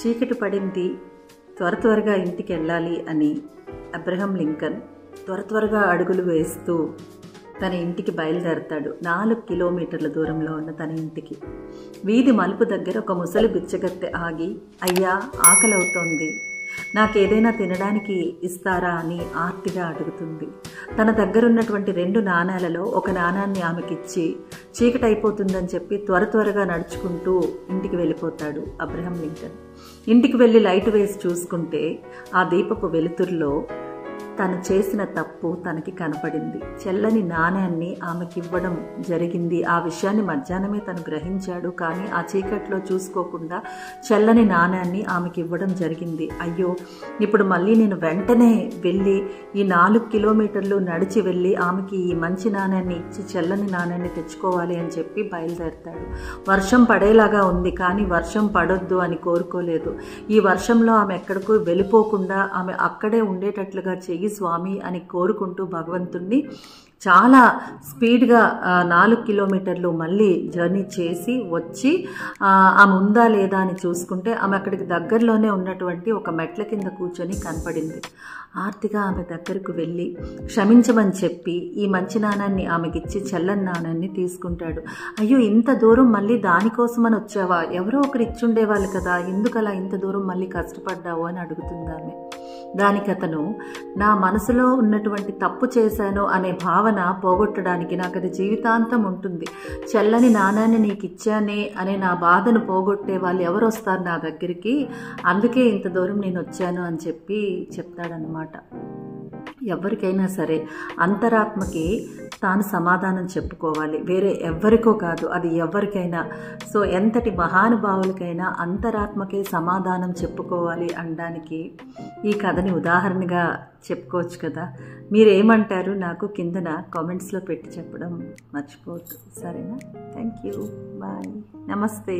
చీకటి పడింది, త్వరగా ఇంటికి వెళ్ళాలి అని అబ్రహం లింకన్ త్వరగా అడుగులు వేస్తూ తన ఇంటికి బయలుదేరతాడు. 4 కిలోమీటర్ల దూరంలో ఉన్న తన ఇంటికి వీధి మలుపు దగ్గర ఒక ముసలి బిచ్చగత్తె ఆగి, అయ్యా, ఆకలి అవుతోంది, నాకేదైనా తినడానికి ఇస్తారా అని ఆర్తిగా అడుగుతుంది. తన దగ్గరున్నటువంటి 2 నాణాలలో ఒక నాణాన్ని ఆమెకిచ్చి చీకటి అయిపోతుందని చెప్పి త్వరగా నడుచుకుంటూ ఇంటికి వెళ్ళిపోతాడు అబ్రహం లింకన్. ఇంటికి వెళ్ళి లైట్ వేసి చూసుకుంటే ఆ దీపపు వెలుతురులో తను చేసిన తప్పు తనకి కనపడింది. చెల్లని నాణ్యాన్ని ఆమెకి ఇవ్వడం జరిగింది. ఆ విషయాన్ని మధ్యాహ్నమే తను గ్రహించాడు. కానీ ఆ చీకట్లో చూసుకోకుండా చెల్లని నాణ్యాన్ని ఆమెకి ఇవ్వడం జరిగింది. అయ్యో, ఇప్పుడు మళ్ళీ నేను వెంటనే వెళ్ళి ఈ 4 కిలోమీటర్లు నడిచి వెళ్ళి ఆమెకి ఈ మంచి నాణ్యాన్ని ఇచ్చి చెల్లని నాణ్యాన్ని తెచ్చుకోవాలి అని చెప్పి బయలుదేరతాడు. వర్షం పడేలాగా ఉంది, కానీ వర్షం పడొద్దు అని కోరుకోలేదు. ఈ వర్షంలో ఆమె ఎక్కడికో వెళ్ళిపోకుండా ఆమె అక్కడే ఉండేటట్లుగా చెయ్యి స్వామి అని కోరుకుంటూ భగవంతుణ్ణి చాలా స్పీడ్గా 4 కిలోమీటర్లు మళ్ళీ జర్నీ చేసి వచ్చి ఆమె ఉందా లేదా అని చూసుకుంటే ఆమె అక్కడికి దగ్గరలోనే ఉన్నటువంటి ఒక మెట్ల కింద కూర్చొని కనపడింది. ఆర్తిగా ఆమె దగ్గరకు వెళ్ళి క్షమించమని చెప్పి ఈ మంచి నాణాన్ని ఆమెకిచ్చి చెల్లని నాణాన్ని తీసుకుంటాడు. అయ్యో, ఇంత దూరం మళ్ళీ దానికోసమని వచ్చావా? ఎవరో ఒకరు ఇచ్చుండేవాళ్ళు కదా, ఎందుకలా ఇంత దూరం మళ్ళీ కష్టపడ్డావు అని అడుగుతుంది ఆమె. దానికి అతను, నా మనసులో ఉన్నటువంటి తప్పు చేశాను అనే భావన పోగొట్టడానికి నాకు అది జీవితాంతం ఉంటుంది. చెల్లని నాణాన్ని నీకు ఇచ్చానే అనే నా బాధను పోగొట్టే వాళ్ళు ఎవరు వస్తారు నా దగ్గరికి, అందుకే ఇంత దూరం నేను వచ్చాను అని చెప్పి చెప్తాడనమాట. ఎవరికైనా సరే అంతరాత్మకి తాను సమాధానం చెప్పుకోవాలి, వేరే ఎవ్వరికో కాదు, అది ఎవరికైనా. సో ఎంతటి మహానుభావులకైనా అంతరాత్మకే సమాధానం చెప్పుకోవాలి అనడానికి ఈ కథని ఉదాహరణగా చెప్పుకోవచ్చు కదా. మీరేమంటారు నాకు కిందన కామెంట్స్లో పెట్టి చెప్పడం మర్చిపోవద్దు, సరేనా? థ్యాంక్ యూ, బాయ్, నమస్తే.